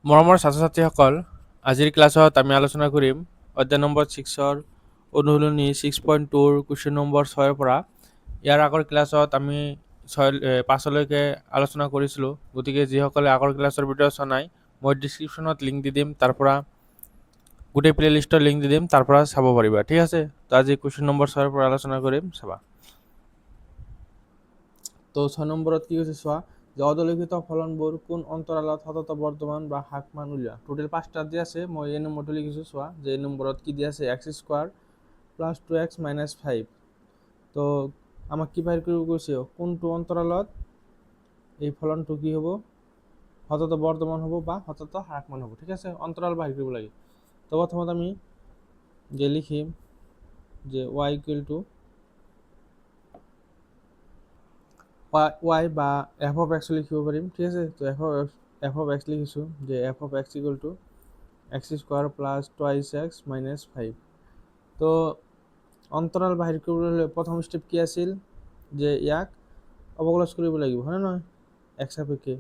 মৰমৰ ছাত্ৰ ছাত্ৰীসকল, আজিৰ ক্লাছত আমি আলোচনা কৰিম অধ্যায় নম্বৰ 6ৰ অনুশীলনী 6.2ৰ কুৱেশ্যন নম্বৰ 6ৰ পৰা। ইয়াৰ আগৰ ক্লাছত আমি 5লৈকে আলোচনা কৰিছিলোঁ। গতিকে যিসকলে আগৰ ক্লাছৰ ভিডিঅ' চোৱা নাই, মই ডিছক্ৰিপশ্যনত লিংক দি দিম, তাৰ পৰা গোটেই প্লে'লিষ্টৰ লিংক দি দিম, তাৰ পৰা চাব পাৰিবা। ঠিক আছে, তো আজি কুৱেশ্যন নম্বৰ 6ৰ পৰা আলোচনা কৰিম, চাবা। তো 6 নম্বৰত কি হৈছে চোৱা, যে অধোলিখিত ফলনবোৰ কোন অন্তৰালত সতত বৰ্তমান বা হ্ৰাস মান উলিওৱা। টোটেল 5টা দিয়া আছে, মই এই নম্বৰটো লিখিছোঁ চোৱা, যে এই নম্বৰত কি দিয়া আছে, x² + 2x - 5। তো আমাক কি বাহিৰ কৰিব কৈছে, কোনটো অন্তৰালত এই ফলনটো কি হ'ব, সতত বৰ্তমান হ'ব বা সতত হ্ৰাসমান হ'ব। ঠিক আছে, অন্তৰাল বাহিৰ কৰিব লাগে। তো প্ৰথমত আমি যে লিখিম যে y = y বা f of x লিখিব পাৰিম। ঠিক আছে, তো f of x লিখিছোঁ, যে f of x = x² + 2x - 5। তো অন্তৰাল বাহিৰ কৰিবলৈ হ'লে প্ৰথম ষ্টেপ কি আছিল, যে ইয়াক অৱকলজ কৰিব লাগিব, হয়নে নহয়, x সাপেক্ষে।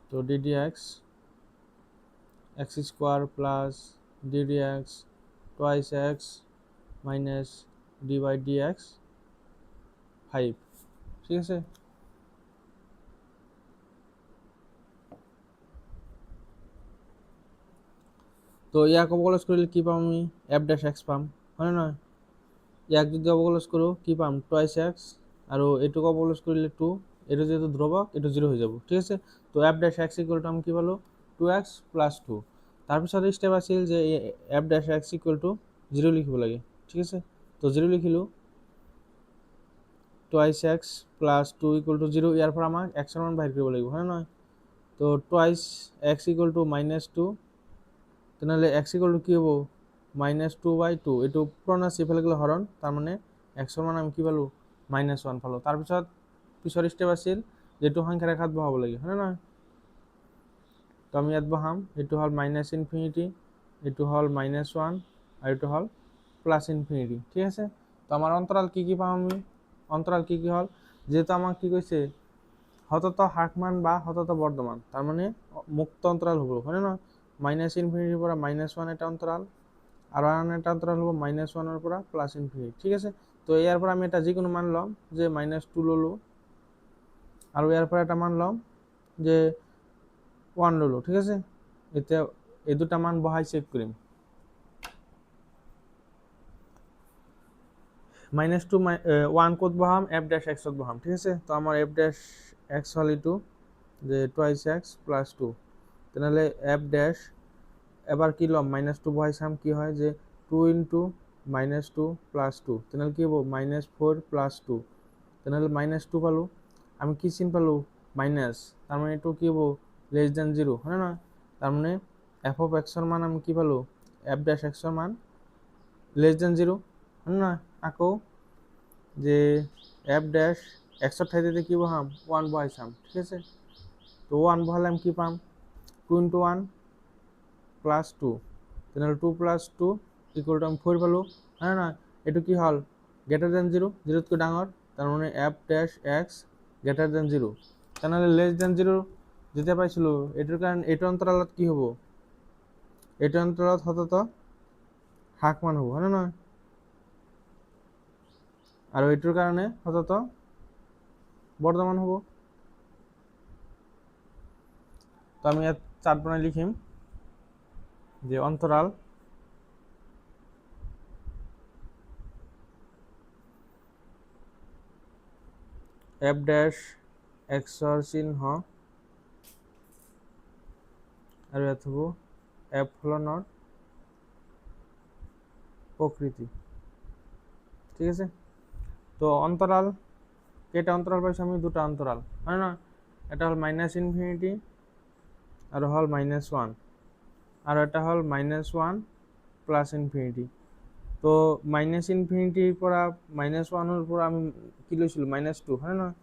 তো ddx x² + ddx 2x - dy/dx 5। ঠিক আছে, তো ইয়াক অৱকলজ কৰিলে কি পাম আমি, f' পাম, হয়নে নহয়। ইয়াক যদি অৱকলজ কৰোঁ কি পাম, 2x, আৰু এইটোক অৱকলজ কৰিলে 2, এইটো যিহেতু ধ্ৰুৱক, এইটো 0 হৈ যাব। ঠিক আছে, তো f' = আমি কি পালোঁ, 2x + 2। তাৰপিছত ষ্টেপ আছিল যে f' = 0 লিখিব লাগে। ঠিক আছে, তো 0 লিখিলোঁ, 2x + 2 = 0। ইয়াৰ পৰা আমাক x ৰ মান বাহিৰ কৰিব লাগিব, হয়নে নহয়। তো 2x = -2, তেনেহ'লে x = কি হ'ব, -2/2। এইটো পুৰণা ইফালে গ'লে হৰণ, তাৰমানে x ৰ মান আমি কি পালোঁ, -1 পালোঁ। তাৰপিছত পিছৰ ষ্টেপ আছিল যিটো সংখ্যা ৰেখাত বহাব লাগে, হয়নে নহয়। তো আমি ইয়াত বহাম, এইটো হ'ল -∞, এইটো হ'ল -1, আৰু এইটো হ'ল +∞। ঠিক আছে, তো আমাৰ অন্তৰাল কি কি পাম আমি, অন্তৰাল কি কি হ'ল, যিহেতু আমাক কি কৈছে, সতত হ্ৰাসমান বা সতত বৰ্ধমান, তাৰমানে মুক্ত অন্তৰাল হ'ব, হয়নে নহয়। -∞ পৰা -1 এটা অন্তৰাল, আৰু আন এটা অন্তৰাল হ'ব -1 পৰা +∞। ঠিক আছে, তো ইয়াৰ পৰা আমি এটা যিকোনো মান ল'ম, যে -2 ল'লোঁ, আৰু ইয়াৰ পৰা এটা মান ল'ম যে 1 ল'লোঁ। ঠিক আছে, এতিয়া এই দুটা মান বহাই চেক কৰিম। -2 1 ক'ত বহাম, f' ত বহাম। ঠিক আছে, তো আমাৰ f' হ'ল এইটো, যে 2x + 2। তেনেহ'লে f' এবাৰ কি ল'ম, -2 বহাই চাম কি হয়, যে 2 × -2 + 2, তেনেহ'লে কি হ'ব, -4 + 2। তেনেহ'লে -2 পালোঁ, আমি কি চিন পালোঁ, মাইনাছ, তাৰমানে এইটো কি হ'ব, <0, হয়নে নহয়। তাৰমানে f of x ৰ মান আমি কি পালোঁ, f' ৰ মান <0, হয়নে নহয়। আকৌ যে f' x ৰ ঠাইতে কি বহাম, 1 বহাই চাম। ঠিক আছে, তো 1 বহালে আমি কি পাম, 2 × 1 + 2, তেনেহ'লে 2 + 2 = আমি 4 পালোঁ, হয়নে নহয়। এইটো কি হ'ল, <0, 0তকৈ ডাঙৰ, তাৰমানে f' x 0। তেনেহ'লে <0 যেতিয়া পাইছিলোঁ, এইটোৰ কাৰণে এইটো অন্তৰালত কি হ'ব, এইটো অন্তৰালত সতত হ্ৰাসমান হ'ব, হয়নে নহয়। আৰু এইটোৰ কাৰণে সতত বৰ্ধমান হ'ব। তো আমি ইয়াত চাৰ্ট বনাই লিখিম, যে অন্তৰাল f' x ৰ চিহ্ন, আৰু ইয়াত হ'ব f ফলনৰ প্ৰকৃতি। ঠিক আছে, তো অন্তৰাল কেইটা অন্তৰাল পাইছোঁ আমি, দুটা অন্তৰাল, হয় নহয়। এটা হ'ল -∞, আৰু হ'ল -1, আৰু এটা হ'ল -1 + ∞। তো -∞ পৰা -1 পৰা আমি কি লৈছিলোঁ, -2, হয় নহয়।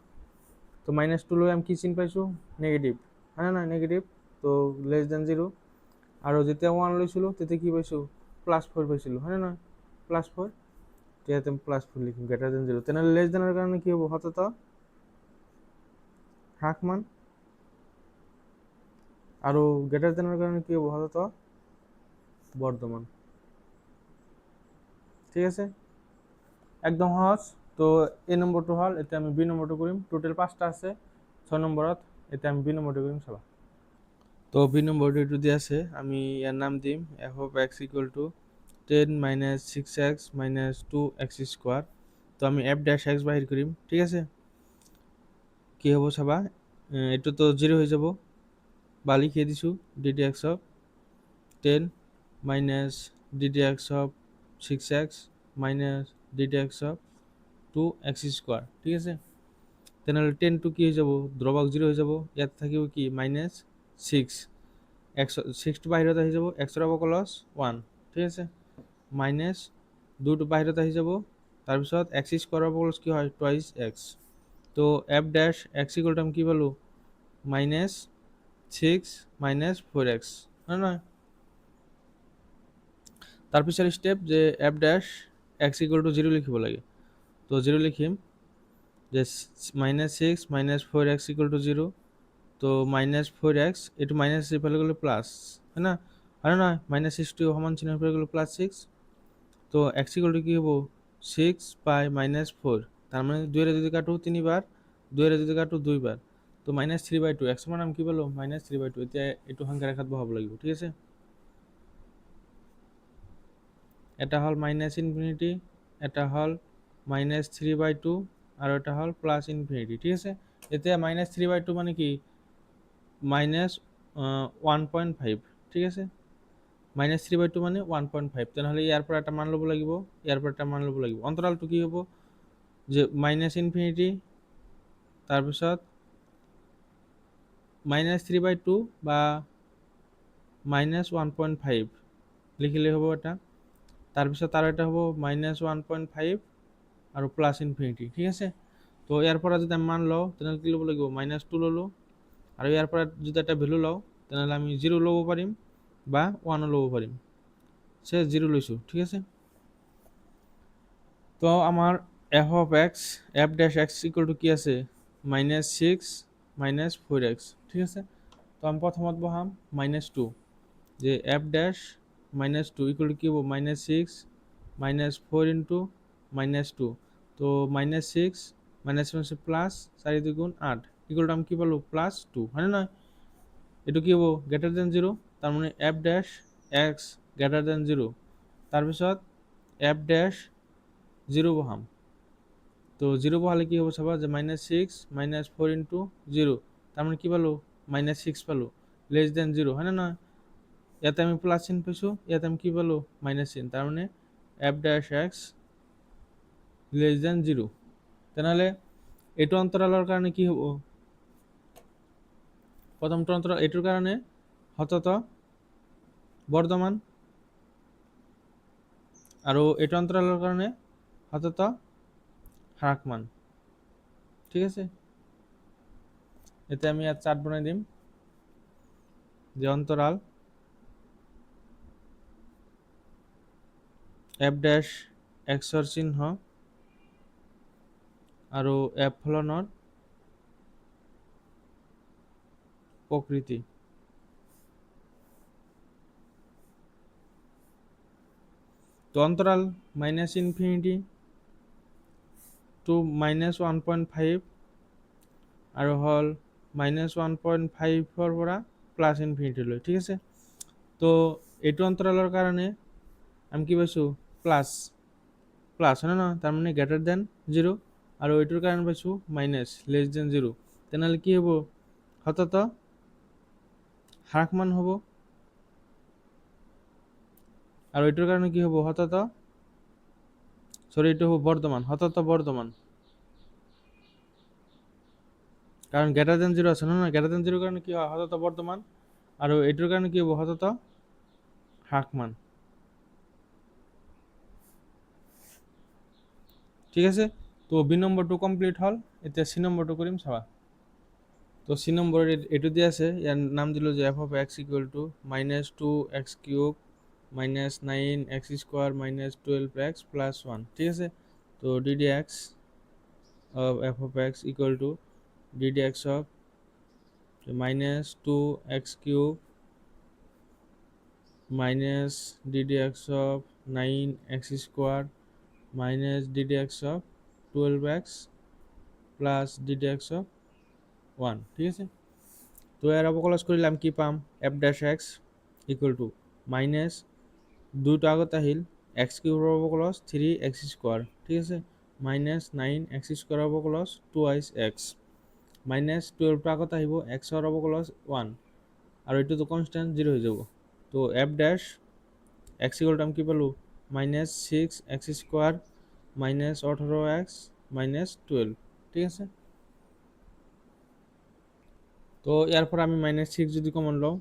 তো -2 লৈ আমি কি চিন পাইছোঁ, নিগেটিভ, হয় নহয়, নিগেটিভ। তো <0, আৰু যেতিয়া 1 লৈছিলোঁ তেতিয়া কি পাইছোঁ, +4 পাইছিলোঁ, হয় নহয়, +4। ইয়াতে আমি +4 লিখিম, <0। তেনেহ'লে লেছদেনৰ কাৰণে কি হ'ব, সতত হ্ৰাসমান। আৰু গ্ৰেটাৰ দেনেৰ কাৰণে কি হবে হতো বৰ্ধমান। ঠিক আছে, একদম সহজ। তো এ নম্বৰটো হ'ল, এতিয়া আমি বি নম্বৰটো কৰিম। টোটেল 5টা আছে 6 নম্বৰত, এতিয়া আমি বি নম্বৰটো কৰিম চাবা। তো বি নম্বৰটো এইটো দিয়া আছে, আমি ইয়াৰ নাম দিম F of x equal two 10 minus 6x minus 2x square. তো আমি এফ ড্যাশ এক্স বাহিৰ কৰিম। ঠিক আছে, কি হ'ব চাবা, এইটো তো 0 হৈ যাব, বা লিখি দিছোঁ D D x of 10 minus D D x of 6x minus D D x of 2x square. ঠিক আছে, তেনেহ'লে 10টো কি হৈ যাব, দ্ৰৱক 0 হৈ যাব, ইয়াত থাকিব কি মাইনাছ 6, এক্স 6টো বাহিৰত আহি যাব, এক্সৰ অবকলছ 1। ঠিক আছে, মাইনাছ 2টো বাহিৰত আহি যাব, তাৰপিছত এক্স স্কোৱাৰৰ অবকলছ কি হয়, টুৱাইছ এক্স। তো F dash x equal two আমি কি পালোঁ, মাইনাছ 6 মাইনাছ 4x, হয় নহয়? তাৰপিছৰ ষ্টেপ যে F dash x equal to 0 লিখিব লাগে। তো 0 লিখিম, যে minus 6 minus 4x equal to 0। তো মাইনাছ 4x, এইটো মাইনাছ ইফালে গ'লে প্লাছ, হয় না? আৰু নহয়, মাইনাছ 6টো সমান চিহ্ন ইফালে গ'লে প্লাছ 6। তো এক্স ইকুৱেল টু কি হ'ব, 6 বাই মাইনাছ 4, তাৰ মানে 2ৰে যদি কাটো 3বাৰ, 2ৰে যদি কাটো 2বাৰ। তো মাইনাছ 3/2, এক্সৰ মান আমি কি পালোঁ, মাইনাছ 3/2। এতিয়া এইটো সংখ্যা ৰেখাত বহাব লাগিব। ঠিক আছে, এটা হ'ল মাইনাছ ইনফিনিটি, এটা হ'ল মাইনাছ 3/2, আৰু এটা হ'ল প্লাছ ইনফিনিটি। ঠিক আছে, এতিয়া মাইনাছ 3/2 মানে কি, মাইনাছ 1.5। ঠিক আছে, মাইনাছ 3/2 মানে 1.5। তেনেহ'লে ইয়াৰ পৰা এটা মান ল'ব লাগিব, ইয়াৰ পৰা এটা মান ল'ব লাগিব। অন্তৰালটো কি হ'ব, যে মাইনাছ ইনফিনিটি, তাৰপিছত মাইনাছ 3/2 বা মাইনাছ 1.5 লিখিলে হ'ব এটা, তাৰপিছত আৰু এটা হ'ব মাইনাছ 1.5 আৰু প্লাছ ইনফিনিটি। ঠিক আছে, তো ইয়াৰ পৰা যদি আমি মান লওঁ তেনেহ'লে কি ল'ব লাগিব, -2 ল'লোঁ, আৰু ইয়াৰ পৰা যদি এটা ভেলু লওঁ তেনেহ'লে আমি 0 ল'ব পাৰিম বা 1 ল'ব পাৰিম। 0 লৈছোঁ। ঠিক আছে, তো আমাৰ F of x, F dash x equal to কি আছে, মাইনাছ 6 মাইনাছ 4x। ঠিক আছে, তো আমি প্ৰথমত বহাম -2, যে এফ ড্যাশ -2 ইকুৱেল টু কি হ'ব, -6 -4 ইন্টু -2। তো -6 -6 প্লাছ 4 2 8 ইকুৱেল টু আমি কি পালোঁ, +2, হয় নে নহয়? এইটো কি হ'ব, গ্ৰেটাৰ দেন 0, তাৰমানে f dash x greater than 0। তাৰপিছত এফ ড্যাশ 0 বহাম। তো 0 বহালে কি হ'ব চাবা, যে -6 -4 ইন্টু 0, তাৰমানে কি পালোঁ, -6 পালোঁ, লেছ দেন 0, হয় নে নহয়? ইয়াতে আমি প্লাছ চিন পাইছোঁ, ইয়াতে আমি কি পালোঁ, মাইনাছ চিন, তাৰমানে f dash x less than 0। তেনেহ'লে এইটো অন্তৰালৰ কাৰণে কি হ'ব, প্ৰথমটো অন্তৰাল এইটোৰ কাৰণে সতত বৰ্ধমান, আৰু এইটো অন্তৰালৰ কাৰণে সতত হ্ৰাসমান। ঠিক আছে, এতিয়া আমি ইয়াত চাৰ্ট বনাই দিম, যে অন্তৰাল এফ ড্যাশ এক্সৰ চিহ্ন আৰু এফ ফলনৰ প্ৰকৃতি। তো অন্তৰাল -ইনফিনিটি টু -1.5 আৰু হ'ল -1.5-ৰ পৰা প্লাছ ইনফিনিটি লৈ। ঠিক আছে, তো এইটো অন্তৰালৰ কাৰণে আমি কি পাইছোঁ, প্লাছ হয় নহয়, তাৰমানে গ্ৰেটাৰ দেন 0, আৰু এইটোৰ কাৰণে পাইছোঁ মাইনাছ, লেছ দেন 0। তেনেহ'লে কি হ'ব, সতত হ্ৰাসমান হ'ব, আৰু এইটোৰ কাৰণে কি হ'ব, এইটো হ'ব বৰ্ধমান, সতত বৰ্ধমান, কারণ গ্রেটার দেন 0 আছে না, গ্রেটার দেন 0 কারণে কি হয়, সতত বর্তমান, আর এটার কারণে কি হবে, সতত হ্রাসমান। ঠিক আছে, তো বি নম্বরটো কমপ্লিট হল। এতিয়া সি নম্বরটো কৰিম চাবা। তো সি নম্বৰ এইটো দিয়া আছে, ইয়াৰ নাম দিলোঁ যে F of x equal two -2x³ -9x² -12x plus 1। ঠিক আছে, তো D D x of F of x equal two D D x of minus 2x³ minus ddx of 9x² minus ddx of 12x plus ddx of 1, ঠিক আছে। তো এর অবকলজ কৰিলে আমি কি পাম, f dash x equal to minus 2টো আগত আহিল x³ অবকলজ 3x², ঠিক আছে, মাইনাছ 9x² অবকলজ 2x মাইনাছ 12টো আগত আহিব x ৰ অবকলজ 1 আৰু এইটোতো কনস্ট্যান্ট 0 হৈ যাব। তো f dash x equal two আমি কি পালো minus 6x² minus 18x minus 12, ঠিক আছে। তো ইয়াৰ পৰা আমি মাইনাছ 6 যদি কমন লওঁ,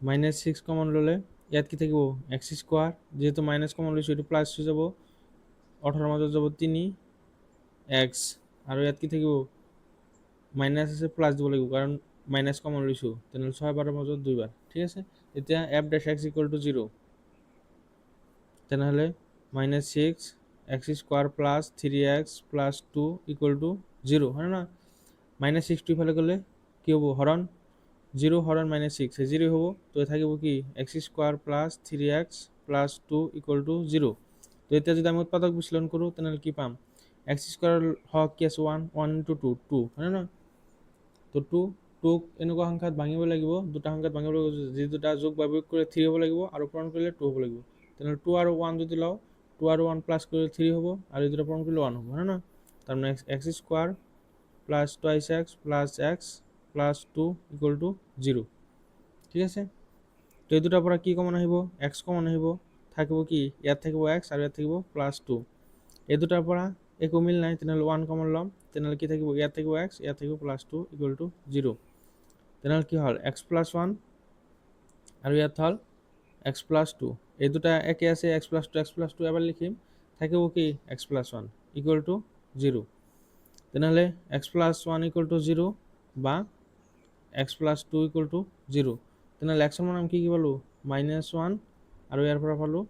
মাইনাছ 6 কমন ল'লে ইয়াত কি থাকিব x², যেহেতু মাইনাছ কমন লৈছোঁ এইটো প্লাছ হৈ যাব, 18 মাজত যাব 3x আৰু ইয়াত কি থাকিব মাইনাছ আছে প্লাছ দিব লাগিব কাৰণ মাইনাছ কমন লৈছোঁ, তেনেহ'লে 6 বাৰৰ মাজত 2 বাৰ, ঠিক আছে। এতিয়া f dash x equal two 0, তেনেহ'লে minus 6x² plus 3x plus 2 equal to 0, হয় না। মাইনাছ 6টো ইফালে গ'লে কি হ'ব হৰণ 0 হৰণ মাইনাছ 6 0 হ'ব, তো থাকিব কি x² plus 3x plus 2 equal to 0। তো এতিয়া যদি আমি উৎপাদক বিশ্লেষণ কৰোঁ তেনেহ'লে কি পাম, x² হওক কি আছে 1 1 ইনটু 2 2, হয় না। তো 2ক এনেকুৱা সংখ্যাত ভাঙিব লাগিব, দুটা সংখ্যাত ভাঙিব লাগিব, যি দুটা যোগ বা বিয়োগ কৰিলে 3 হ'ব লাগিব আৰু পূৰণ কৰিলে 2 হ'ব লাগিব। তেনেহ'লে 2 আৰু 1 যদি লওঁ 2 আৰু 1 প্লাছ কৰিলে 3 হ'ব আৰু এই দুটা পূৰণ কৰিলে 1 হ'ব, হয় না। তাৰমানে x² plus 2x plus x plus 2 equal to 0, ঠিক আছে। তো এই দুটাৰ পৰা কি কমন আহিব, x কমন আহিব, থাকিব কি ইয়াত থাকিব x আৰু ইয়াত থাকিব প্লাছ 2, এই দুটাৰ পৰা একো মিল নাই, তেনেহ'লে 1 কমন ল'ম, তেনেহ'লে কি থাকিব ইয়াত থাকিব x ইয়াত থাকিব প্লাছ 2 ইকুয়াল টু 0, তেনেহ'লে কি হ'ল x প্লাছ 1 আৰু ইয়াত হ'ল x প্লাছ 2, এই দুটা একে আছে, x প্লাছ 2 এবাৰ লিখিম, থাকিব কি x প্লাছ 1 ইকুয়াল টু 0, তেনেহ'লে x প্লাছ 1 ইকুয়াল টু 0 বা x প্লাছ 2 ইকুয়াল টু 0, তেনেহ'লে x ৰ মান আমি কি পালোঁ মাইনাছ 1 আৰু ইয়াৰ পৰা পালোঁ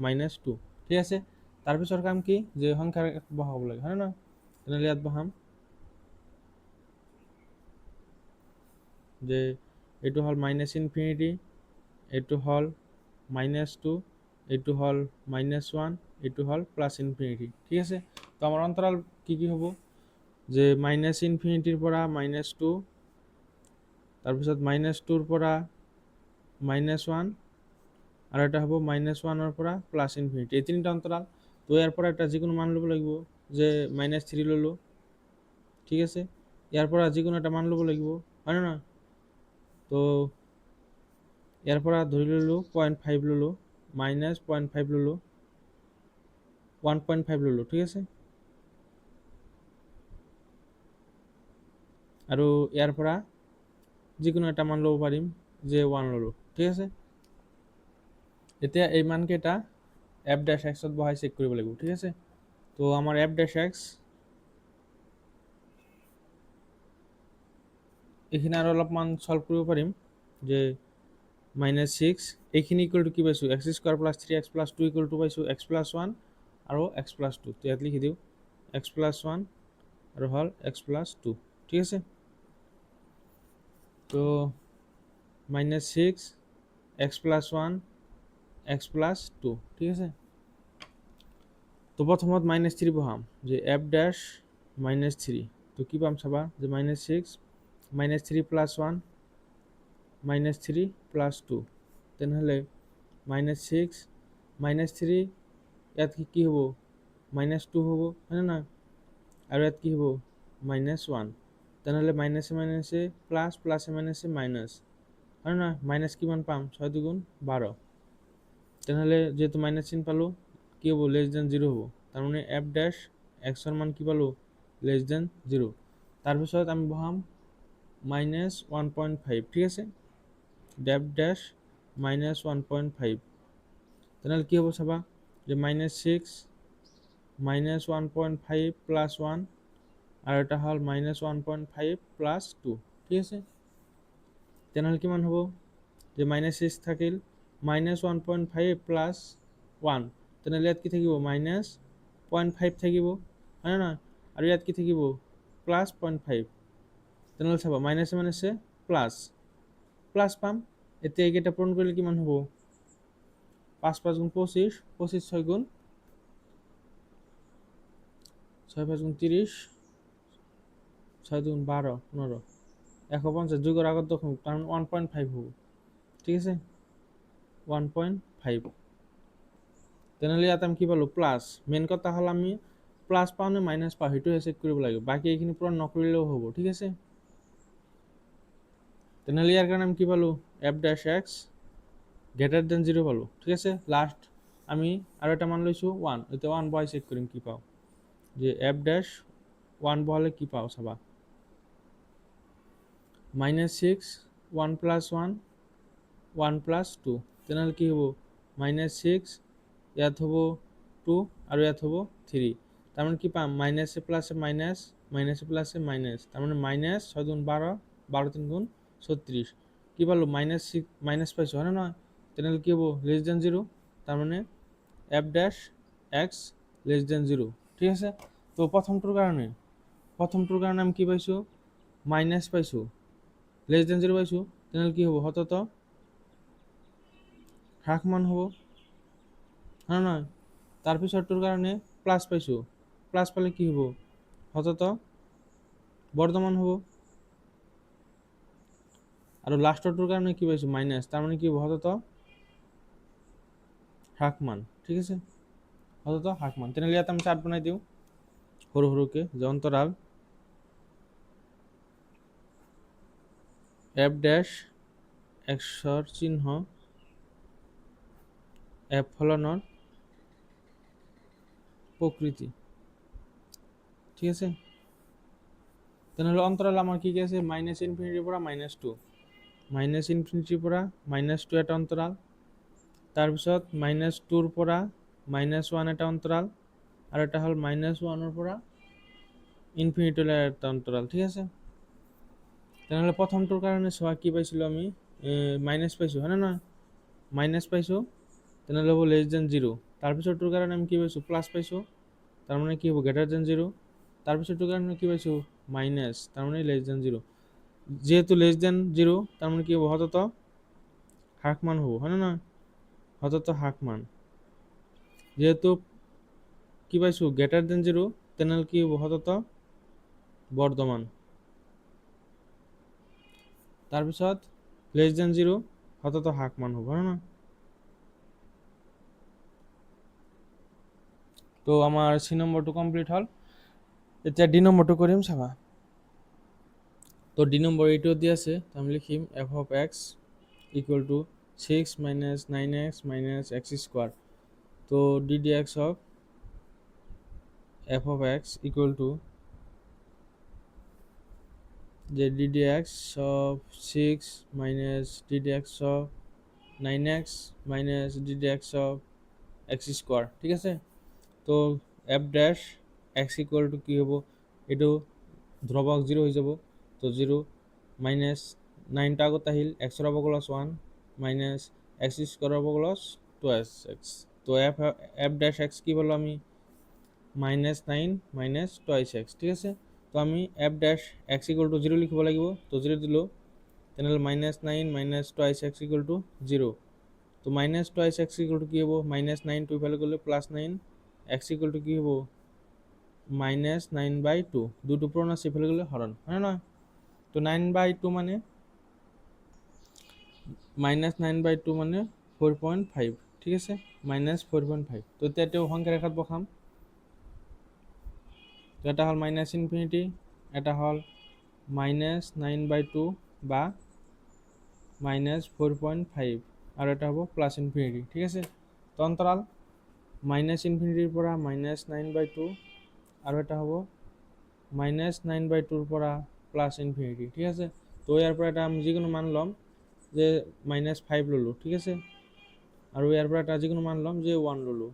মাইনাছ 2, ঠিক আছে। তাৰপিছৰ কাম কি যে সংখ্যাৰ বহাব লাগে, হয় না। তেনেহ'লে ইয়াত বহাম যে এইটো হ'ল মাইনাছ ইনফিনিটি, এইটো হ'ল মাইনাছ 2, এইটো হ'ল মাইনাছ 1, এইটো হ'ল প্লাছ ইনফিনিটি, ঠিক আছে। তো আমাৰ অন্তৰাল কি কি হ'ব যে মাইনাছ ইনফিনিটিৰ পৰা মাইনাছ 2, তাৰপিছত মাইনাছ 2ৰ পৰা মাইনাছ 1 আৰু এটা হ'ব মাইনাছ 1ৰ পৰা প্লাছ ইনফিনিটি, এই তিনিটা অন্তৰাল। তো ইয়াৰ পৰা এটা যিকোনো মান ল'ব লাগিব, যে মাইনাছ 3 ল'লোঁ, ঠিক আছে, ইয়াৰ পৰা যিকোনো এটা মান ল'ব লাগিব, হয় না। তো ইয়াৰ পৰা ধৰি ল'লোঁ 0.5 ল'লোঁ, মাইনাছ 0.5 ল'লোঁ, 1.5 ল'লোঁ, ঠিক আছে, আৰু ইয়াৰ পৰা যিকোনো এটা মান ল'ব পাৰিম যে 1 ল'লোঁ, ঠিক আছে। এতিয়া এই মানকেইটা f ড্যাশ x ত বহাই চেক কৰিব লাগিব, ঠিক আছে। তো আমাৰ f ড্যাশ x এইখিনি আৰু অলপমান সলভ কৰিব পাৰিম, যে মাইনাছ 6 এইখিনি ইকুয়াল টু কি পাইছোঁ x² plus 3x plus 2 equal to পাইছোঁ x প্লাছ 1 আৰু x প্লাছ 2, তো ইয়াত লিখি দিওঁ x প্লাছ 1 আৰু হ'ল x প্লাছ 2, ঠিক আছে। তো minus 6 x plus 1 x plus 2, ঠিক আছে। তো প্রথমত মাইনাছ 3 বহাম, যে f ড্যাশ মাইনাছ 3, তো কি পাম চাবা যে minus 6 minus 3 plus 1 minus 3 plus 2, তেনেহ'লে মাইনাছ 6 মাইনাছ 3 ইয়াত কি হ'ব মাইনাছ 2 হ'ব, হয় না, আৰু ইয়াত কি হ'ব মাইনাছ 1, তেনেহ'লে মাইনাছে মাইনাছে প্লাছ প্লাছে মাইনাছে মাইনাছ, হয় না, মাইনাছ কিমান পাম 6 2 12, তেনেহ'লে যেহেতু মাইনাছ চিন পালোঁ কি হ'ব লেছ দেন 0 হ'ব, তার মানে f ড্যাশ x এর মান কি পালো লেস দেন 0। তাৰপিছত আমি বহাম মাইনাছ 1.5, ঠিক আছে, f ড্যাশ মাইনাছ 1.5, তেনেহ'লে কি হ'ব চাবা যে মাইনাছ 6 মাইনাছ 1.5 প্লাছ 1 আৰু এটা হ'ল মাইনাছ 1.5 প্লাছ 2, ঠিক আছে। তেনেহ'লে কিমান হ'ব যে মাইনাছ 6 থাকিল মাইনাছ 1.5 প্লাছ 1, তেনেহ'লে ইয়াত কি থাকিব মাইনাছ 0.5 থাকিব, হয় না, আৰু ইয়াত কি থাকিব প্লাছ 0.5, তেনেহ'লে চাবা মাইনাছে মাইনাছে প্লাছ প্লাছ পাম। এতিয়া এইকেইটা পূৰণ কৰিলে কিমান হ'ব? 5 5 গুণ 25, 25 6 গুণ 6 5 গুণ 30, 6 গুণ 12 15, 150 যোগৰ আগত দেখোন তার 1.5 হ'ব, ঠিক আছে 1.5। তেনেহ'লে ইয়াত আমি কি পালোঁ? প্লাছ। মেইন কথা হ'ল আমি প্লাছ পাওঁ নে মাইনাছ পাওঁ সেইটোহে চেক কৰিব লাগিব, বাকী এইখিনি পূৰণ নকৰিলেও হ'ব, ঠিক আছে। তেনেহ'লে ইয়াৰ কাৰণে আমি কি পালোঁ? F dash x greater than 0 পালোঁ, ঠিক আছে। লাষ্ট আমি আৰু এটা মান লৈছোঁ 1, এতিয়া 1 বহাই চেক কৰিম কি পাওঁ, যে এফ ডেছ 1 বহালে কি পাওঁ চাবা, -6 1 + 1 1 + 2, তেনেহ'লে কি হ'ব? -6 ইয়াত হ'ব 2 আৰু ইয়াত হ'ব 3, তাৰমানে কি পাম? মাইনাছে প্লাছে মাইনাছ, মাইনাছে প্লাছে মাইনাছ, তাৰমানে মাইনাছ 6 গুণ 12, 12 3 গুণ 36, কি পালোঁ? -6 মাইনাছ পাইছোঁ হয় নে নহয়? তেনেহ'লে কি হ'ব? লেছ দেন 0, তাৰমানে F dash x less than 0, ঠিক আছে। তো প্ৰথমটোৰ কাৰণে আমি কি পাইছোঁ? মাইনাছ পাইছোঁ, লেছ দেন 0 পাইছোঁ, তেনেহ'লে কি হ'ব? সতত হ্ৰাসমান হ'ব হয় নহয়? তাৰপিছৰটোৰ কাৰণে প্লাছ পাইছোঁ, প্লাছ পালে কি হ'ব? সতত বৰ্ধমান হ'ব। আৰু লাষ্টৰটোৰ কাৰণে কি পাইছোঁ? মাইনাছ, তাৰমানে কি হ'ব? সতত হ্ৰাসমান, ঠিক আছে সতত হ্ৰাসমান। তেনেহ'লে ইয়াত আমি চাৰ্ট বনাই দিওঁ সৰু সৰুকে, যে অন্তৰাল এফ ডেছ এক্সৰ চিহ্ন এফ ফলনৰ প্ৰকৃতি, ঠিক আছে। তেনেহ'লে অন্তৰাল আমাৰ কি কি আছে? -ইনফিনিটিৰ পৰা -2, -ইনফিনিটিৰ পৰা -2 এটা অন্তৰাল, তাৰপিছত -2ৰ পৰা -1 এটা অন্তৰাল, আৰু এটা হ'ল -1ৰ পৰা ইনফিনিটিলৈ এটা অন্তৰাল, ঠিক আছে। তেনেহ'লে প্ৰথমটোৰ কাৰণে চোৱা কি পাইছিলোঁ আমি? মাইনাছ পাইছোঁ হয় নে নহয়? মাইনাছ পাইছোঁ, তেনেহ'লে হ'ব লেছ দেন 0। তাৰপিছৰটোৰ কাৰণে আমি কি পাইছোঁ? প্লাছ পাইছোঁ, তাৰমানে কি হ'ব? Greater than 0। তাৰপিছৰটোৰ কাৰণে কি পাইছোঁ? মাইনাছ, তাৰমানে লেছ দেন 0। যেহেতু লেছ দেন 0, তাৰমানে কি হ'ব? সতত হ্ৰাসমান হ'ব হয় নে নহয়? সতত হ্ৰাসমান। যেহেতু কি পাইছোঁ? গ্ৰেটাৰ দেন 0, তেনেহ'লে কি হ'ব? সতত বৰ্ধমান। তাৰপিছত লেছ দেন 0, সতত হ্ৰাসমান হ'ব হয় নে নহয়? তো আমাৰ সি নম্বৰটো কমপ্লিট হল। এতিয়া ডি নম্বৰটো কৰিম চাবা। তো ডি নম্বৰ এইটো দি আছে, আমি লিখিম F of X equal to 6 - 9x - x square. তো D D x of F of X equal to যে D D x of 6 - D D x of 9x - D D x of X square, ঠিক আছে। তো F dash X equal to কি হ'ব? এইটো ধ্ৰুৱক 0 হৈ যাব, তো 0 -9টা আগত আহিল, এক্সৰ অবকলস 1 মাইনাছ এক্স স্কোয়াৰৰ অবকলস 2x। তো এফ ড্যাশ এক্স কি বললো আমি? -9 - 2x, ঠিক আছে। তো আমি F dash X equal two 0 লিখিব লাগিব, তো 0 দিলোঁ, তেনেহ'লে -9 - 2x ইকুয়াল টু 0। তো -2x ইকুয়াল টু কি হ'ব? -9 টু ইফালে গ'লে +9, x ইকুয়াল টু কি হ'ব? -9/2, দুটো পূরণ আছে ইফালে গেলে হরণ হয় না? তো 9/2 মানে -9/2 মানে 4.5, ঠিক আছে -4.5। তো এটাও সংখ্যা রেখাত বসাম, তো এটা হল -ইনফিনিটি, এটা হল -9/2 বা -4.5, আর এটা হবো +ইনফিনিটি, ঠিক আছে। তো অন্তরাল -ইনফিনিটির পৰা -9/2, আৰু এটা হ'ব -9/2 পৰা +ইনফিনিটি, ঠিক আছে। তো ইয়াৰ পৰা এটা আমি যিকোনো মান ল'ম, যে -5 ল'লোঁ, ঠিক আছে, আৰু ইয়াৰ পৰা এটা যিকোনো মান ল'ম যে 1 ল'লোঁ।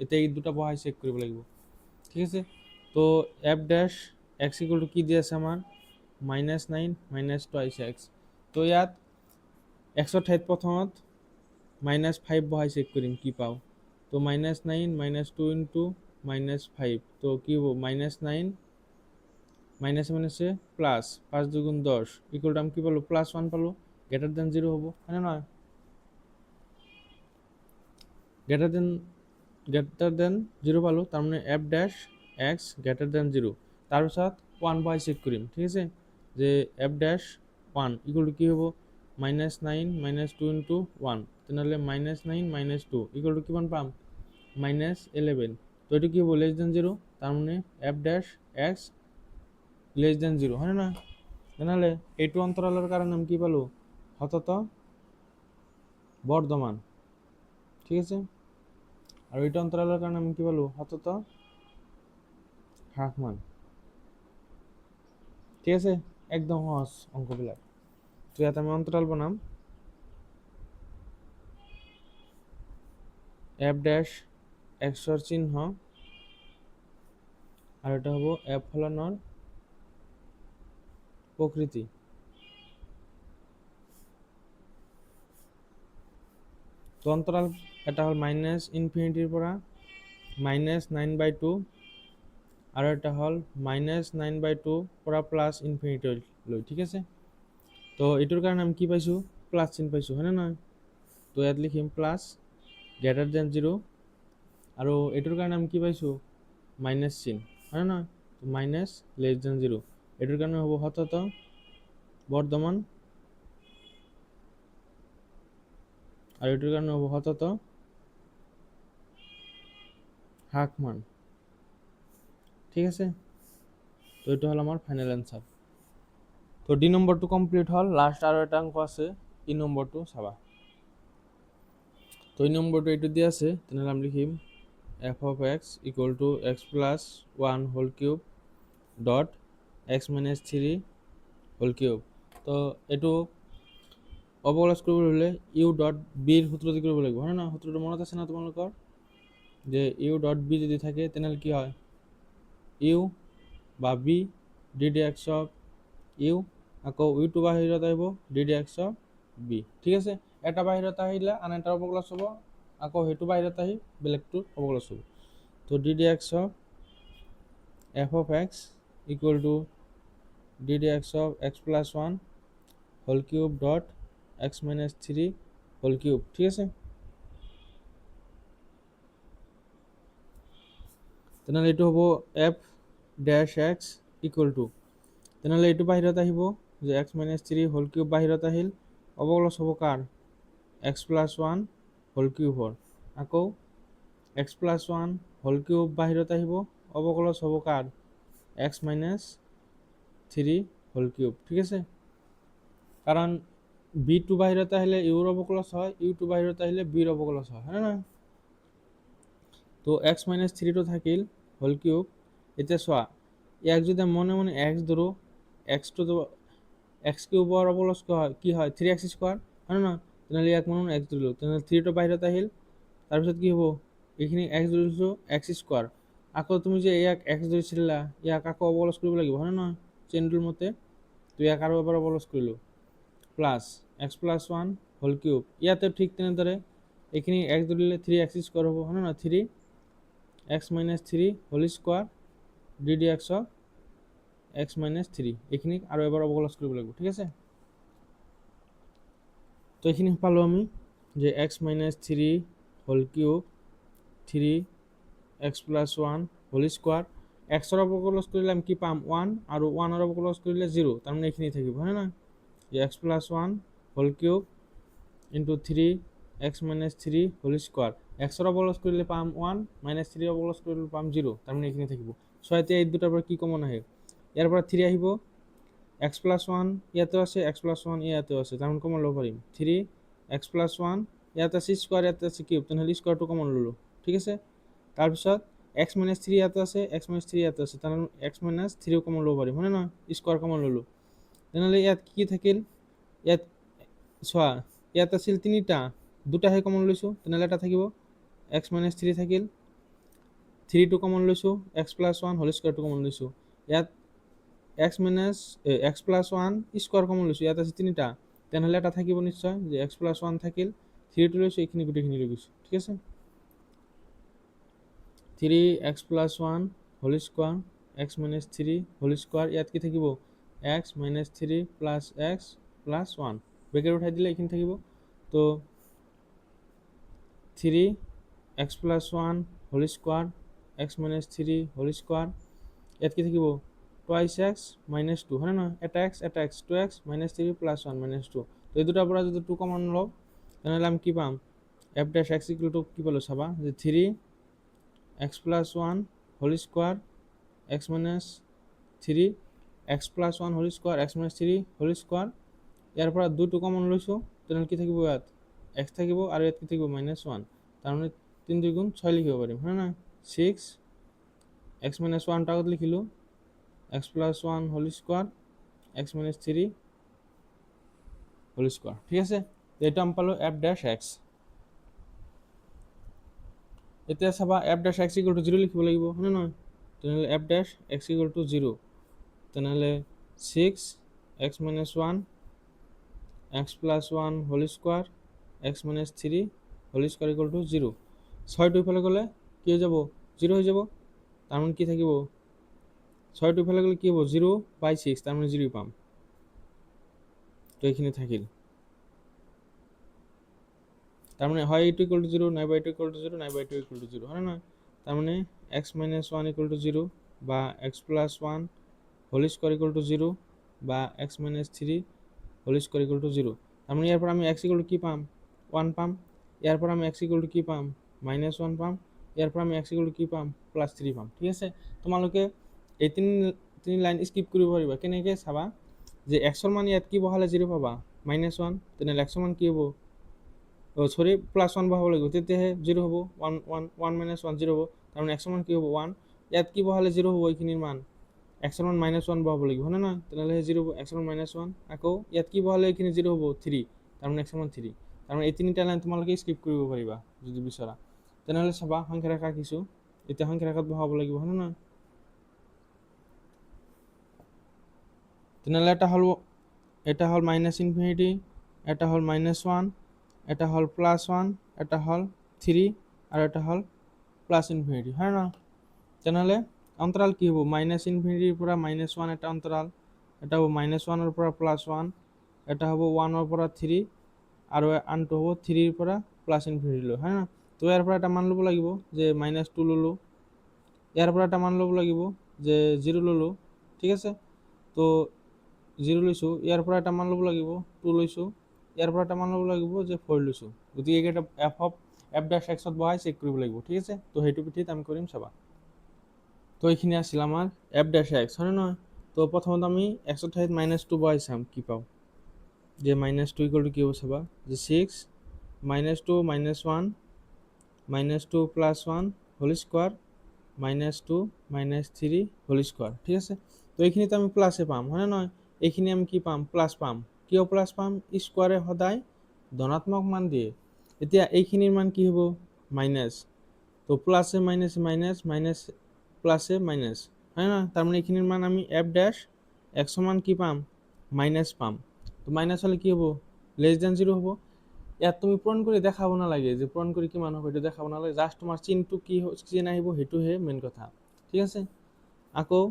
এতিয়া এই দুটা বহাই চেক কৰিব লাগিব, ঠিক আছে। তো F dash X equal to কি দি আছে আমাৰ? -9 - 2x। তো ইয়াত এক্সৰ ঠাইত প্ৰথমত -5 বহাই চেক কৰিম কি পাওঁ। তো -9 - 2 ইন্টু -5, তো কি হ'ব? -9 মাইনাসে মাইনাসে প্লাস 5 2 10 ইকুয়াল টু আমি কি পালো +1 পালো গ্রেটার দেন 0 হবো হ্যাঁ না গ্রেটার দেন 0 পালো তার মানে f dash x greater than 0 তারপর 1 বাই চেক করিম ঠিক আছে যে f ড্যাশ 1 ইকুয়াল টু কি হবো -9 -2 ইন্টু 1 তাহলে -9 -2 ইকুয়াল টু কি মান পাম -11 তো এটা কি হবো লেস দেন 0 তার মানে f dash x less than 0 হ্যাঁ না তাহলে এই টু অন্তরালের কারণে আমি কি পালো হতত বর্ধমান ঠিক আছে আর ওইটা অন্তরালের কারণে আমি কি পালো হতত হ্রাসমান ঠিক আছে একদম সহজ অঙ্কবিলাক তো ইয়াত আমি অন্তরাল বনাম f ড্যাশ x এর চিহ্ন আর এটা হবো f ফলনের প্রকৃতি তো অন্তরাল এটা হল মাইনাস ইনফিনিটির পৰা -9/2 আৰ এটা হল -9/2 পৰা প্লাস ইনফিনিটি লৈ ঠিক আছে তো এটার কারণে আমি কি পাইছো প্লাস চিহ্ন পাইছো হ্যাঁ না তো ইয়াত লিখিম প্লাস গ্রেটার দেন 0 আর এটার কারণে আমি কি পাইছো মাইনাস চিহ্ন হ্যাঁ না তো মাইনাস লেস দেন 0 এটার কারণে হবো হতত বর্ধমান আর এটার কারণে হবো হতত হ্রাসমান ঠিক আছে তো এটা হলো আমার ফাইনাল অ্যান্সার তো D number to complete hall last আরো একটা অঙ্ক আছে ই নম্বর টু চাবা তো এই নম্বর টু এইটো দিয়ে আছে তাহলে আমি লিখিম f of x equal to x plus 1 whole cube dot x minus 3 whole cube তো এইটো অবকলজ কৰিব হলে ইউ ডট বিৰ সূত্ৰ দি কৰিব লাগিব হয় না সূত্ৰটো মনত আছে না তোমালোকৰ যে ইউ ডট বি যদি থাকে তেনেহলে কি হয় ইউ বা v d D x of u আকৌ ইউটো বাহিৰত আহিব d D x of v ঠিক আছে এটা বাহিৰত আহিলে আন এটাৰ অবকলজ হ'ব আকৌ সেইটো বাহিৰত আহি বেলেগটোৰ অবকলজ হ'ব তো D D x of f of x equal to d dx of x plus 1 whole cube dot x minus 3 whole cube ঠিক আছে তেনেহলে এইটো হ'ব f dash x equal to তেনেহলে এইটো বাহিৰত আহিব যে x minus 3 whole cube বাহিৰত আহিল অবকলজ হ'ব কাৰ x plus 1 whole cube Har আকৌ x plus 1 whole cube বাহিৰত আহিব অবকলজ হ'ব কাৰ x minus 3 whole cube ঠিক আছে কাৰণ বি টু বাহিৰত আহিলে ইউৰ অবকলজ হয় ইউ টু বাহিৰত আহিলে বিৰ অবকলজ হয় হ্যাঁ না তো x minus 3 টো থাকিল হোল কিউব এতিয়া চোৱা ইয়াক যদি মনে মনে x ধৰো x টু x কিউবৰ অবকলজ কি হয় 3x স্কয়াৰ হয় না তাহলে ইয়াক মনে মনে x ধৰিলো তাহলে 3 টো বাহিৰত আহিল তাৰপিছত কি হ'ব এইখিনি x ধৰিছো x স্কয়াৰ আকৌ তুমি যে ইয়াক x ধৰিছিলা ইয়াক আকৌ অবকলজ কৰিব লাগিব হয় না চেইনটোৰ মতে তো ইয়াক আৰু এবাৰ অবকলজ কৰিলো plus x plus 1 whole cube ইয়াতে ঠিক তেনেদৰে এইখিনি x ধৰিলে 3x স্কয়ার হ'ব হয় না 3x minus 3 whole square d dx of x minus 3 এইখিনি আৰু এবাৰ অবকলজ কৰিব লাগিব ঠিক আছে তো এইখিনি পালো আমি যে x minus 3 whole cube 3x plus 1 whole square x এর অবকলজ কৰিলে আমি কি পাম 1 আৰু 1 এৰ অবকলজ কৰিলে 0 তার মানে এইখিনি থাকিব হয় না x plus 1 whole cube into 3x minus 3 whole square x এর অবকলজ কৰিলে পাম 1 minus 3 এৰ অবকলজ কৰিলে পাম 0 তাৰ মানে এখানে থাকিব সো এতিয়া এই দুটাৰ পৰা কি কমন আহে ইয়াৰ পৰা 3 আহিব x plus 1 ইয়াতে আছে x plus 1 ইয়াতে আছে তার মানে কমন লব পাৰিম 3x plus 1 ইয়াতে আছে স্কয়াৰ ইয়াতে আছে কিউব তাহলে স্কয়াৰটো কমন ললো ঠিক আছে তাৰ পিছত x minus 3 ইয়াতে আছে x minus 3 ইয়াতে আছে তার মানে x minus 3 কমন লব পাৰিম হয় না স্কয়াৰ কমন ললো তেনেহলে ইয়াত কি থাকিল ইয়াত চোৱা ইয়াত আছিল তিনিটা দুটাহে কমন লৈছো তেনেহলে এটা থাকিব x minus 3 থাকিল 3 টো কমন লৈছো x plus 1 হোল স্কয়ার টো কমন লৈছো ইয়াত x minus x plus 1 square common লৈছো ইয়াত আছে তিনিটা তেনেহলে এটা থাকিব নিশ্চয় যে x plus 1 থাকিল 3 টো লৈছো এইখিনি গুটেখিনি লৈ গৈছো ঠিক আছে 3x plus 1 whole square x minus three whole square, ইয়াত কি থাকিব x minus three plus x plus one, bracket উঠাই দিলে এইখিনি থাকিব। তো three x plus one whole square x minus three whole square, ইয়াত কি থাকিব টুৱাইছ এক্স মাইনাছ টু, হয় নহয়, এটা x two x minus three plus one minus two. তো এই দুটাৰ পৰা যদি টু কমন লওঁ তেনেহ'লে আমি কি পাম F dash x equal to কি পালোঁ চাবা যে three x plus one whole square x minus three x plus one whole square x minus three whole square, ইয়াৰ পৰা দুইটো কমন লৈছোঁ তেনেহ'লে কি থাকিব ইয়াত এক্স থাকিব আৰু ইয়াত কি থাকিব মাইনাছ ওৱান, তাৰমানে 3 2 গুণ 6 লিখিব পাৰিম, হয় নহয়, 6 এক্স মাইনাছ ওৱানটা আগত লিখিলোঁ X plus one whole square x minus three whole square, ঠিক আছে। এইটো আমি পালোঁ এফ ডেছ এক্স। এতিয়া চাবা f dash x equal to 0 লিখিব লাগিব, হয় নহয়, তেনেহ'লে f dash x equal to 0, তেনেহ'লে 6 x minus one x plus one whole square x minus three whole square equal to 0, 6টো ইফালে গ'লে কি হৈ যাব 0 হৈ যাব, তাৰমানে কি থাকিব 6টো ইফালে গ'লে কি হ'ব 0/6, তাৰমানে 0 পাম। তো এইখিনি থাকিল, তাৰমানে হয় এইটো ইকুৱেল টু 0 নাইবা এইটো ইকুৱেল টু 0 নাইবা এইটো ইকুৱেল টু 0, হয় নহয়, তাৰমানে x minus one equal to 0 বা x plus one whole square equal to 0 বা x minus three whole square equal to 0, তাৰমানে ইয়াৰ পৰা আমি এক্স ইকুৱেল টু কি পাম 1 পাম, ইয়াৰ পৰা আমি এক্স ইকুৱেল টু কি পাম মাইনাছ 1 পাম, ইয়াৰ পৰা আমি এক্স ইকুৱেল টু কি পাম প্লাছ 3 পাম, ঠিক আছে। তোমালোকে এই তিনি লাইন স্কিপ কৰিব পাৰিবা, কেনেকৈ চাবা যে এক্সৰ মান ইয়াত কি বহালে 0 পাবা -1, তেনেহ'লে এক্সৰ মান কি হ'ব সৰি প্লাছ 1 বহাব লাগিব, তেতিয়াহে 0 হ'ব, 1 মাইনাছ 1 0 হ'ব, তাৰমানে এক্সৰ মান কি হ'ব 1, ইয়াত কি বহালে 0 হ'ব এইখিনিৰ মান এক্সৰ মান -1 বহাব লাগিব, হয় নহয়, তেনেহ'লে 0 হ'ব এক্সৰ মান -1, আকৌ ইয়াত কি বহালে এইখিনি 0 হ'ব 3, তাৰমানে এক্সৰ মান 3, তাৰমানে এই তিনিটা লাইন তোমালোকে স্কিপ কৰিব পাৰিবা যদি বিচৰা। তেনেহ'লে চাবা সংখ্যা ৰেখা আঁকিছোঁ, এতিয়া সংখ্যা ৰেখাত বহাব লাগিব, হয় নহয়, তেনেহ'লে এটা হ'ল মাইনাছ ইনফিনিটি, এটা হ'ল -1, এটা হ'ল +1, এটা হ'ল 3 আৰু এটা হ'ল প্লাছ ইনফিনিটি, হয় নহয়, তেনেহ'লে অন্তৰাল কি হ'ব মাইনাছ ইনফিনিটিৰ পৰা -1 এটা অন্তৰাল, এটা হ'ব -1ৰ পৰা +1, এটা হ'ব 1ৰ পৰা 3 আৰু আনটো হ'ব 3ৰ পৰা প্লাছ ইনফিনিটিলৈ, হয় নহয়। তো ইয়াৰ পৰা এটা মান ল'ব লাগিব যে -2 ল'লোঁ, ইয়াৰ পৰা এটা মান ল'ব লাগিব যে 0 ল'লোঁ, ঠিক আছে। তো 0 লৈছোঁ, ইয়াৰ পৰা এটা মান ল'ব লাগিব 2 লৈছোঁ, ইয়াৰ পৰা এটা মান ল'ব লাগিব যে 4 লৈছোঁ, গতিকে এইকেইটা এফ ডেছ এক্সত বহাই চেক কৰিব লাগিব, ঠিক আছে। তো সেইটো ভিত্তিত আমি কৰিম চাবা। তো এইখিনি আছিল আমাৰ এফ ডেছ এক্স, হয় নহয়। তো প্ৰথমত আমি এক্সৰ ঠাইত -2 বহাই চাম কি পাওঁ, যে -2 ইকুৱেল টু কি হ'ব চাবা যে 6 -2 -1 -2 + 1 হোল স্কোৱাৰ -2 -3 হোল স্কোৱাৰ, ঠিক আছে। তো এইখিনিত আমি প্লাছে পাম, হয় নহয়, এইখিনি আমি কি পাম প্লাছ পাম, কিয় প্লাছ পাম স্কোৱাৰে সদায় ধনাত্মক মান দিয়ে, এতিয়া এইখিনিৰ মান কি হ'ব মাইনাছ, তো প্লাছে মাইনাছে মাইনাছ মাইনাছ প্লাছে মাইনাছ, হয় নহয়, তাৰমানে এইখিনিৰ মান আমি এফ ডেছ এক্সৰ মান কি পাম মাইনাছ পাম, তো মাইনাছ হ'লে কি হ'ব <0 হ'ব। ইয়াত তুমি পূৰণ কৰি দেখাব নালাগে যে পূৰণ কৰি কিমান হ'ব, সেইটো দেখাব নালাগে, জাষ্ট তোমাৰ চিনটো কি চিন আহিব সেইটোহে মেইন কথা, ঠিক আছে। আকৌ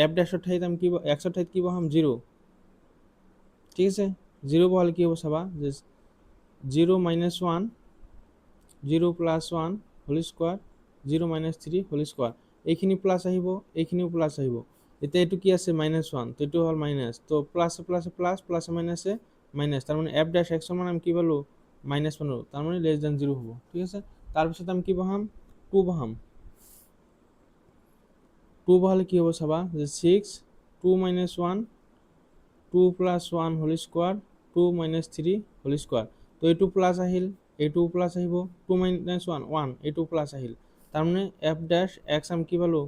এফ ডেছৰ ঠাইত আমি কি এক্সৰ ঠাইত কি বহাম 0, ঠিক আছে, 0 বহালে কি হ'ব চাবা যে 0 - 1 0 + 1 হোল স্কোৱাৰ 0 - 3 হোল স্কোৱাৰ, এইখিনি প্লাছ আহিব এইখিনিও প্লাছ আহিব, এতিয়া এইটো কি আছে -1, তো এইটো হ'ল মাইনাছ, তো প্লাছে প্লাছে প্লাছ প্লাছে মাইনাছে মাইনাছ, তাৰমানে এফ ডেছ এক্সৰ মান আমি কি পালোঁ -1 পালোঁ, তাৰমানে <0 হ'ব, ঠিক আছে। তাৰপিছত আমি কি বহাম 2 বহাম, 2 বহালে কি হ'ব চাবা যে 6 2 - 1 2 + 1 হোল স্কোৱাৰ 2 - 3 হোল স্কোৱাৰ, তো এইটো প্লাছ আহিল এইটো প্লাছ আহিব 2 - 1 1, এইটো প্লাছ আহিল, তাৰমানে এফ ডেছ এক্স আমি কি পালোঁ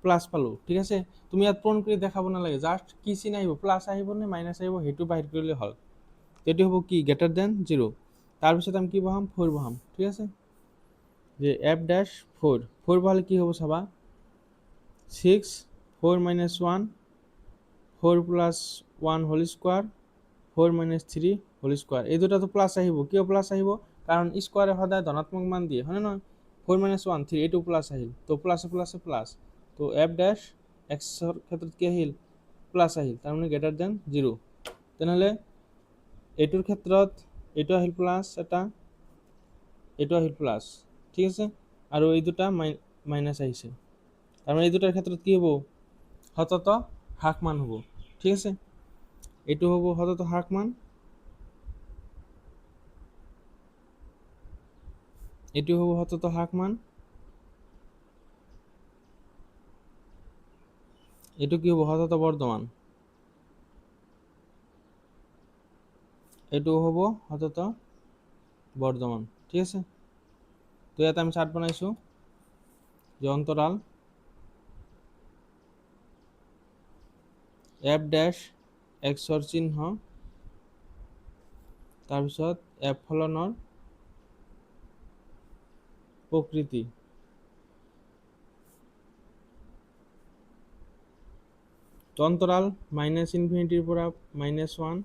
প্লাছ পালোঁ, ঠিক আছে। তুমি ইয়াত পূৰণ কৰি দেখাব নালাগে, জাষ্ট কি চিন আহিব প্লাছ আহিব নে মাইনাছ আহিব সেইটো বাহিৰ কৰিলে হ'ল, সেইটো হ'ব কি <0। তাৰপিছত আমি কি বহাম 4 বহাম, ঠিক আছে, যে এফ ডেছ 4 বহালে কি হ'ব চাবা 6 4 - 1 4 + 1 হোল স্কোৱাৰ 4 - 3 হোল স্কোৱাৰ, এই দুটাটো প্লাছ আহিব, কিয় প্লাছ আহিব কাৰণ স্কোৱাৰে সদায় ধনাত্মক মান দিয়ে, হয় নে নহয়, 4 - 1 3, এইটো প্লাছ আহিল, তো প্লাছে প্লাছে প্লাছ, তো এফ ডেশ এক্সৰ ক্ষেত্ৰত কি আহিল প্লাছ আহিল তাৰ মানে গ্ৰেটাৰ দেন 0 তেনেহ'লে এইটোৰ ক্ষেত্ৰত এইটো আহিল প্লাছ এটা এইটো আহিল প্লাছ ঠিক আছে আৰু এই দুটা মাইনাছ আহিছে তাৰ মানে এই দুটাৰ ক্ষেত্ৰত কি হ'ব সতত হ্ৰাস মান হ'ব ঠিক আছে এইটো হ'ব সতত হ্ৰাস মান এইটো হ'ব সতত হ্ৰাস মান এইটো কি হ'ব সতত বৰ্ধমান এইটো হ'ব সতত বৰ্ধমান ঠিক আছে তো ইয়াত আমি চাৰ্ট বনাইছোঁ যে অন্তৰাল এফ ডেশ এক্সৰ চিহ্ন তাৰপিছত এফ ফলনৰ প্ৰকৃতি তো অন্তৰাল মাইনাছ ইনফিনিটিৰ পৰা -1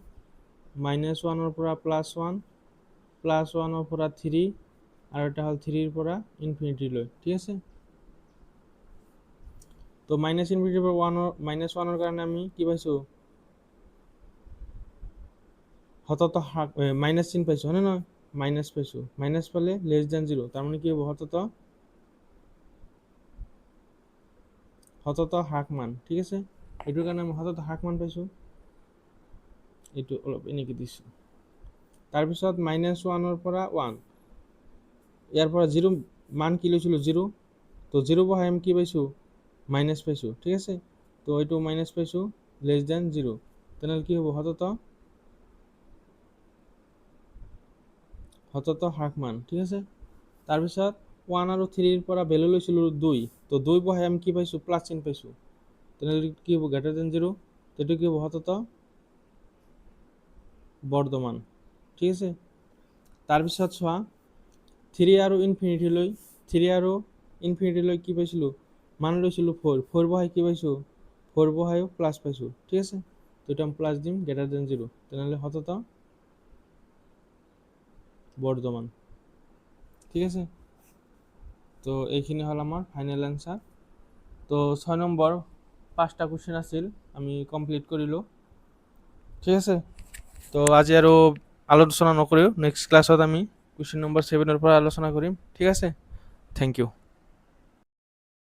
-1ৰ পৰা +1 +1ৰ পৰা 3 আৰু এটা হ'ল 3ৰ পৰা ইনফিনিটিলৈ ঠিক আছে তো মাইনাছ ইনফিনিটিৰ পৰা -1ৰ কাৰণে আমি কি পাইছোঁ সতত মাইনাছ চিন পাইছোঁ হয়নে নহয় মাইনাছ পাইছোঁ মাইনাছ পালে লেছ দেন 0 তাৰমানে কি হ'ব সতত হ্ৰাস মান ঠিক আছে এইটোৰ কাৰণে আমি সতত হ্ৰাস মান পাইছোঁ এইটো অলপ এনেকৈ দিছোঁ তাৰপিছত -1ৰ পৰা 1 ইয়াৰ পৰা 0 মান কি লৈছিলোঁ 0 তো 0 বহাই আমি কি পাইছোঁ মাইনাছ পাইছোঁ ঠিক আছে তো এইটো মাইনাছ পাইছোঁ লেছ দেন 0 তেনেহ'লে কি হ'ব সতত হ্ৰাস মান ঠিক আছে তাৰপিছত 1 আৰু 3ৰ পৰা ভেলু লৈছিলোঁ 2 তো 2 বহাই আমি কি পাইছোঁ প্লাছ চিন পাইছোঁ তেনেহ'লে কি হ'ব গ্ৰেটাৰ দেন 0 এইটো কি হ'ব সতত বৰ্ধমান ঠিক আছে তাৰপিছত চোৱা 3 আৰু ইনফিনিটিলৈ কি পাইছিলোঁ মান লৈছিলোঁ 4 বহাই কি পাইছোঁ 4 বহাইও প্লাছ পাইছোঁ ঠিক আছে তো এটা আমি প্লাছ দিম গ্ৰেটাৰ দেন 0 তেনেহ'লে সতত বৰ্ধমান ঠিক আছে তো এইখিনি হ'ল আমাৰ ফাইনেল এনসাৰ তো 6 নম্বৰ 5টা কুৱেশ্যন আছিল আমি কমপ্লিট কৰিলোঁ ঠিক আছে তো আজি আৰু আলোচনা নকৰোঁ নেক্সট ক্লাছত আমি কুৱেশ্যন নম্বৰ 7ৰ পৰা আলোচনা কৰিম ঠিক আছে থেংক ইউ